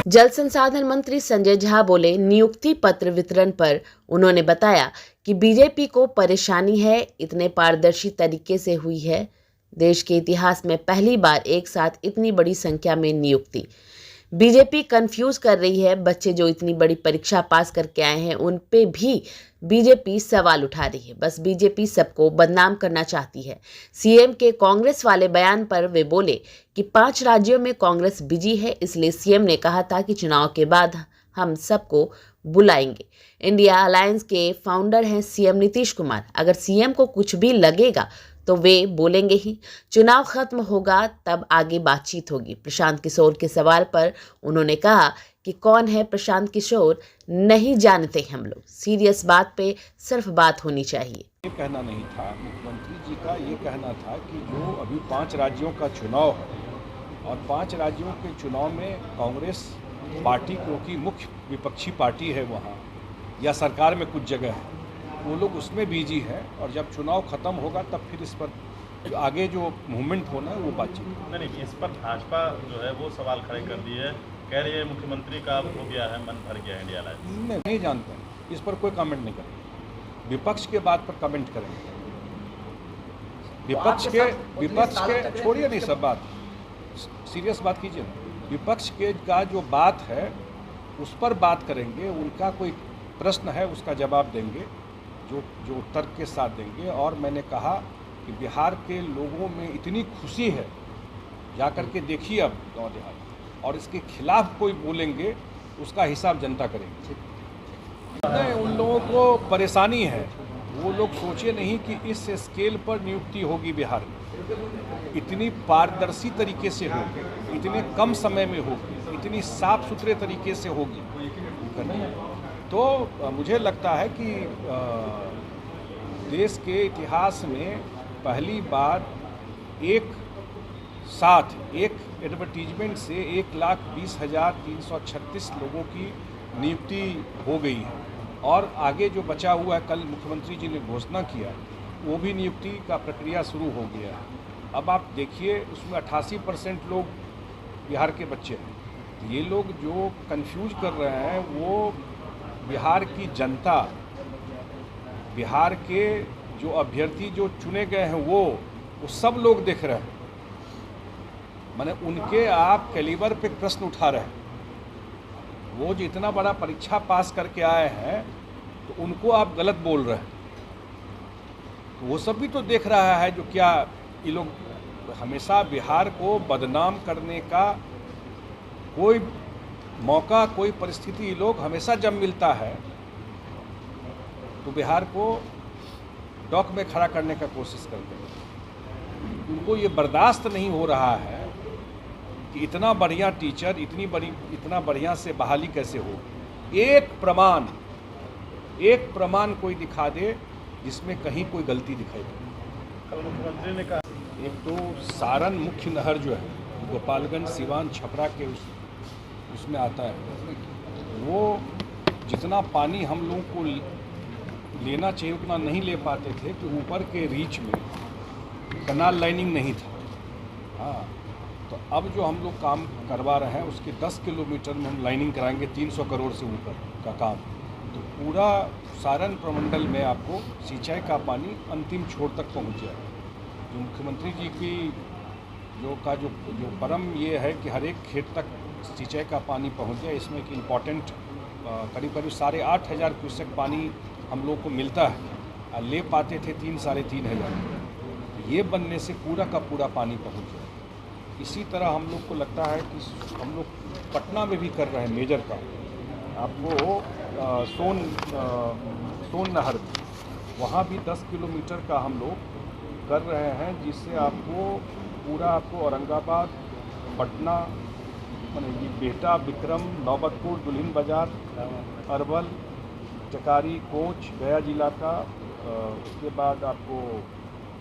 जल संसाधन मंत्री संजय झा बोले नियुक्ति पत्र वितरण पर। उन्होंने बताया कि बीजेपी को परेशानी है, इतने पारदर्शी तरीके से हुई है। देश के इतिहास में पहली बार एक साथ इतनी बड़ी संख्या में नियुक्ति। बीजेपी कंफ्यूज कर रही है। बच्चे जो इतनी बड़ी परीक्षा पास करके आए हैं उन पे भी बीजेपी सवाल उठा रही है। बस बीजेपी सबको बदनाम करना चाहती है। सीएम के कांग्रेस वाले बयान पर वे बोले कि 5 राज्यों में कांग्रेस बिजी है, इसलिए सीएम ने कहा था कि चुनाव के बाद हम सबको बुलाएंगे। इंडिया अलायंस के फाउंडर हैं सीएम नीतीश कुमार। अगर सीएम को कुछ भी लगेगा तो वे बोलेंगे ही। चुनाव खत्म होगा तब आगे बातचीत होगी। प्रशांत किशोर के सवाल पर उन्होंने कहा कि कौन है प्रशांत किशोर, नहीं जानते हम लोग। सीरियस बात पे सिर्फ बात होनी चाहिए। ये कहना नहीं था, मुख्यमंत्री जी का ये कहना था कि जो अभी 5 राज्यों का चुनाव है और 5 राज्यों के चुनाव में कांग्रेस पार्टी क्योंकि मुख्य विपक्षी पार्टी है वहाँ या सरकार में कुछ जगह है, वो लोग उसमें बिजी है और जब चुनाव खत्म होगा तब फिर इस पर आगे जो मूवमेंट होना है वो बातचीत। नहीं, इस पर भाजपा जो है वो सवाल खड़े कर दिए है, कह रही है मुख्यमंत्री का हो गया है, मन भर गया है इंडिया अलायंस। नहीं जानते हैं, इस पर कोई कमेंट नहीं करेंगे। विपक्ष के बात पर कमेंट करेंगे। विपक्ष के छोड़िए नहीं, सब बात सीरियस बात कीजिए। विपक्ष के का जो बात है उस पर बात करेंगे, उनका कोई प्रश्न है उसका जवाब देंगे, जो उत्तर के साथ देंगे। और मैंने कहा कि बिहार के लोगों में इतनी खुशी है, जाकर के देखिए अब गाँव देहात, और इसके खिलाफ कोई बोलेंगे उसका हिसाब जनता करेंगे। नहीं, उन लोगों को परेशानी है, वो लोग सोचे नहीं कि इस स्केल पर नियुक्ति होगी बिहार में, इतनी पारदर्शी तरीके से होगी, इतने कम समय में होगी, इतनी साफ सुथरे तरीके से होगी। तो मुझे लगता है कि देश के इतिहास में पहली बार एक साथ एक एडवर्टीजमेंट से 1,20,336 लोगों की नियुक्ति हो गई है और आगे जो बचा हुआ है, कल मुख्यमंत्री जी ने घोषणा किया, वो भी नियुक्ति का प्रक्रिया शुरू हो गया है। अब आप देखिए उसमें 88% लोग बिहार के बच्चे हैं। तो ये लोग जो कंफ्यूज कर रहे हैं वो बिहार की जनता, बिहार के जो अभ्यर्थी जो चुने गए हैं वो सब लोग देख रहे हैं। माने उनके आप कैलिबर पे प्रश्न उठा रहे हैं। वो जो इतना बड़ा परीक्षा पास करके आए हैं तो उनको आप गलत बोल रहे हैं। तो वो सब भी तो देख रहा है जो क्या ये लोग हमेशा बिहार को बदनाम करने का कोई मौका, कोई परिस्थिति ये लोग हमेशा जब मिलता है तो बिहार को डॉक में खड़ा करने का कोशिश करते हैं। उनको ये बर्दाश्त नहीं हो रहा है कि इतना बढ़िया टीचर, इतना बढ़िया से बहाली कैसे हो। एक प्रमाण कोई दिखा दे जिसमें कहीं कोई गलती दिखाई दे। कल मुख्यमंत्री ने कहा, एक तो सारण मुख्य नहर जो है गोपालगंज, सिवान, छपरा के उसमें आता है, वो जितना पानी हम लोगों को लेना चाहिए उतना नहीं ले पाते थे कि ऊपर के रीच में कनाल लाइनिंग नहीं था। हाँ, तो अब जो हम लोग काम करवा रहे हैं उसके 10 किलोमीटर में हम लाइनिंग कराएंगे 300 करोड़ से ऊपर का काम। तो पूरा सारण प्रमंडल में आपको सिंचाई का पानी अंतिम छोर तक पहुंच जाएगा। जो मुख्यमंत्री जी की जो परम ये है कि हर एक खेत तक सिंचाई का पानी पहुंच जाए। इसमें एक इम्पॉर्टेंट करीब 8,500 क्यूसेक पानी हम लोग को मिलता है, ले पाते थे 3,500। तो ये बनने से पूरा का पूरा पानी पहुंच जाए। इसी तरह हम लोग को लगता है कि हम लोग पटना में भी कर रहे हैं मेजर का, आपको सोन नहर वहाँ भी 10 किलोमीटर का हम लोग कर रहे हैं, जिससे आपको औरंगाबाद, पटना, माने बिहटा, विक्रम, नौबतपुर, दुल्हिन बाजार, अरवल, चकारी, कोंच, गया जिला का, उसके बाद आपको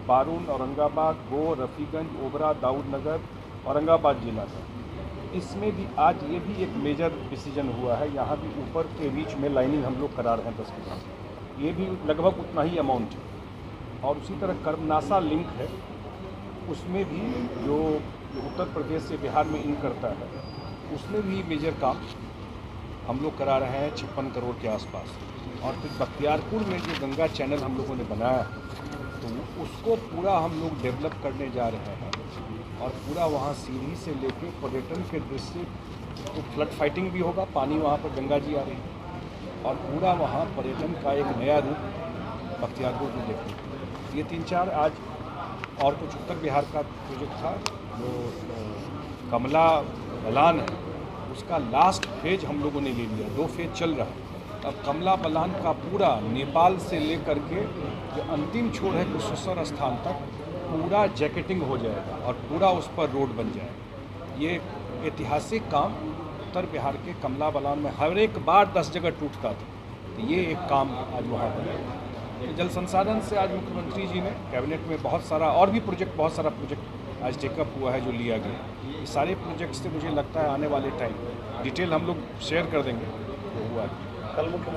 बारून, औरंगाबाद, गो, रफ़ीगंज, ओबरा, दाऊदनगर, औरंगाबाद जिला का। इसमें भी आज ये भी एक मेजर डिसीजन हुआ है। यहाँ भी ऊपर के बीच में लाइनिंग हम लोग करा रहे हैं 10 किलोमीटर, ये भी लगभग उतना ही अमाउंट है। और उसी तरह कर्मनासा लिंक है, उसमें भी जो उत्तर प्रदेश से बिहार में इन करता है, उसमें भी मेजर काम हम लोग करा रहे हैं 56 करोड़ के आसपास। और फिर बख्तियारपुर में जो गंगा चैनल हम लोगों ने बनाया तो उसको पूरा हम लोग डेवलप करने जा रहे हैं और पूरा वहाँ सीढ़ी से लेके पर्यटन के दृष्टि तो फ्लड फाइटिंग भी होगा, पानी वहाँ पर गंगा जी आ रही है और पूरा वहाँ पर्यटन का एक नया रूप बख्तियारपुर में देखने। ये 3-4 आज और कुछ उत्तर बिहार का प्रोजेक्ट था जो कमला बलान है, उसका लास्ट फेज हम लोगों ने ले लिया, 2 फेज चल रहा है। अब कमला बलान का पूरा नेपाल से लेकर के जो अंतिम छोर है कुशेश्वर स्थान तक पूरा जैकेटिंग हो जाएगा और पूरा उस पर रोड बन जाएगा। ये ऐतिहासिक काम उत्तर बिहार के कमला बलान में हर एक बार 10 जगह टूटता था, तो ये एक काम आज वहाँ बनेगा। जल संसाधन से आज मुख्यमंत्री जी ने कैबिनेट में बहुत सारा और भी प्रोजेक्ट, बहुत सारा प्रोजेक्ट आज टेकअप हुआ है जो लिया गया। ये सारे प्रोजेक्ट से मुझे लगता है आने वाले टाइम डिटेल हम लोग शेयर कर देंगे। तो हुआ कल मुख्यमंत्री